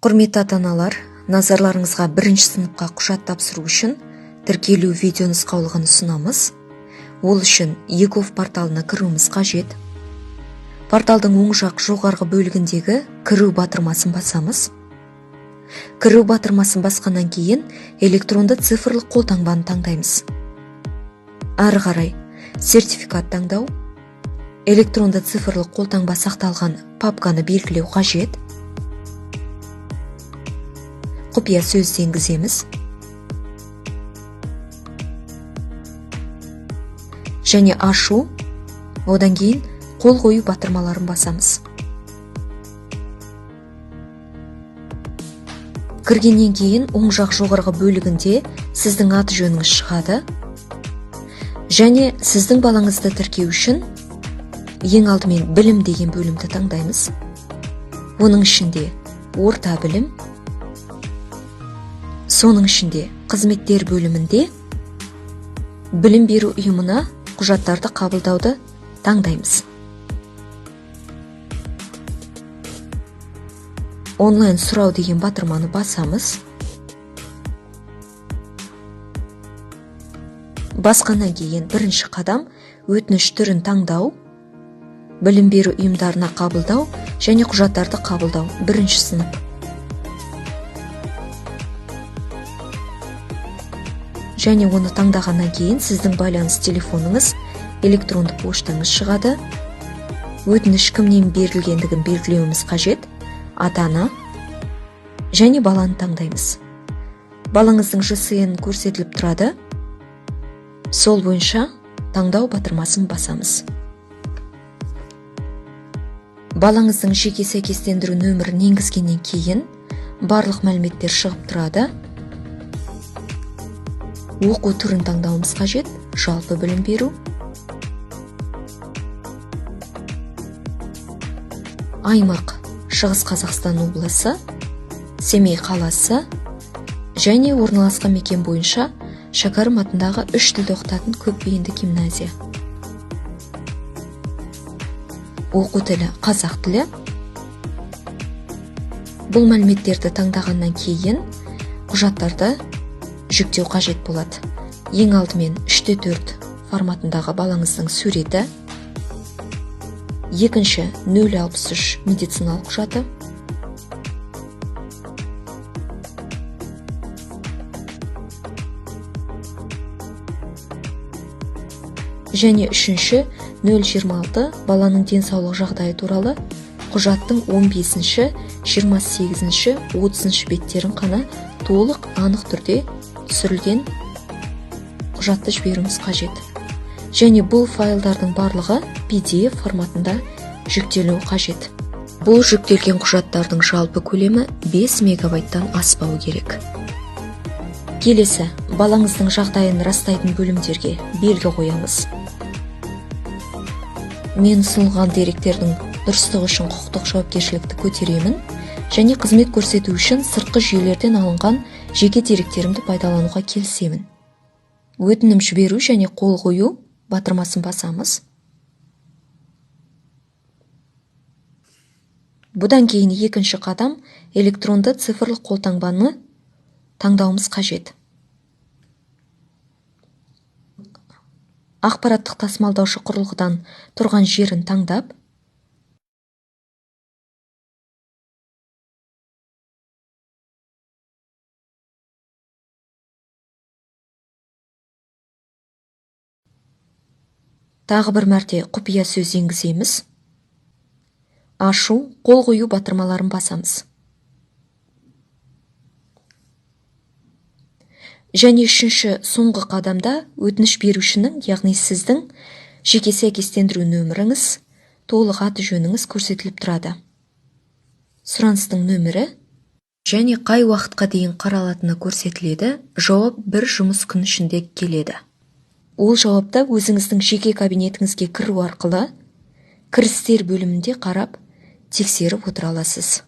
Құрметті ата-аналар, назарларыңызға бірінші сыныпқа құжат тапсыру үшін тіркелу видео нұсқаулығын ұсынамыз. Ол үшін ЕКОВ порталына кіруіміз қажет. Порталдың оң жақ жоғарғы бөлігіндегі кіру батырмасын басамыз. Кіру батырмасын басқаннан кейін электронды цифрлық қолтаңбаны таңдаймыз. Ары қарай сертификат таңдау, электронды цифрлық қолтаңба сақталған папканы белгілеу қажет. Құпия сөзді енгіземіз. Және ашу, одан кейін қол қою батырмаларын басамыз. Кіргеннен кейін оң жақ жоғарғы бөлігінде сіздің аты жөніңіз шығады. Және сіздің балаңызды тіркеу үшін ең алдымен білім деген бөлімді таңдаймыз. Оның ішінде орта білім, соның ішінде қызметтер бөлімінде білім беру ұйымына құжаттарды қабылдауды таңдаймыз. Онлайн сұрау деген батырманы басамыз. Басқаннан кейін бірінші қадам өтініш түрін таңдау, білім беру ұйымдарына қабылдау және құжаттарды қабылдау. Бірінші сынып. Және оны таңдағаннан кейін сіздің байланыс телефоныңыз, электронды поштаңыз шығады. Өтініш кімнен берілгендігін белгілеуіміз қажет. Ата-ана және баланы таңдаймыз. Балаңыздың ЖСН көрсетіліп тұрады. Сол бойынша таңдау батырмасын басамыз. Балаңыздың жеке сәйкестендіру нөмірін енгізгеннен кейін барлық мәліметтер шығып тұрады. Оқу түрін таңдауымыз қажет. Жалпы білім беру. Аймақ Шығыс Қазақстан облысы, Семей қаласы және орналасқан мекен бойынша Шәкәрім атындағы 3 тілді оқытатын көпбейінді гимназия. Оқу тілі қазақ тілі. Бұл мәліметтерді таңдағаннан кейін құжаттарды жүктеу қажет болады. Ең алдымен 3:4 форматындағы балаңыздың суреті, екінші 063 медициналық құжаты, және үшінші 026 баланың денсаулық жағдайы туралы құжаттың 15-ші, 28-ші, 30-ші беттерін қана толық анық түрде түсірілген құжатты жіберуіміз қажет. Және бұл файлдардың барлығы PDF форматында жүктелуі қажет. Бұл жүктелген құжаттардың жалпы көлемі 5 мегабайттан аспауы керек. Келесі, балаңыздың жағдайын растайтын бөлімдерге белгі қоямыз. Мен ұсынылған деректердің дұрыстығы үшін құқықтық жауапкершілікті көтеремін және қызмет көрсету үшін сыртқы жүйелерден алынған жеке деректерімді пайдалануға келісемін. Өтінім жіберу және қол қою батырмасын басамыз. Бұдан кейін екінші қадам электронды цифрлық қолтаңбаны таңдауымыз қажет. Ақпараттық тасымалдаушы құрылғыдан тұрған жерін таңдап, тағы бір мәрте құпия сөз енгіземіз. Ашу, қол қою батырмаларын басамыз. Және үшінші соңғы қадамда өтініш берушінің, яғни сіздің жеке сәйкестендіру нөміріңіз, толық аты жөніңіз көрсетіліп тұрады. Сұраныстың нөмірі және қай уақытқа дейін қаралатыны көрсетіледі. Жауап бір жұмыс күн ішінде келеді. Ол жауапта өзіңіздің жеке кабинетіңізге кіру арқылы кірістер бөлімінде қарап, тексеріп отыра аласыз.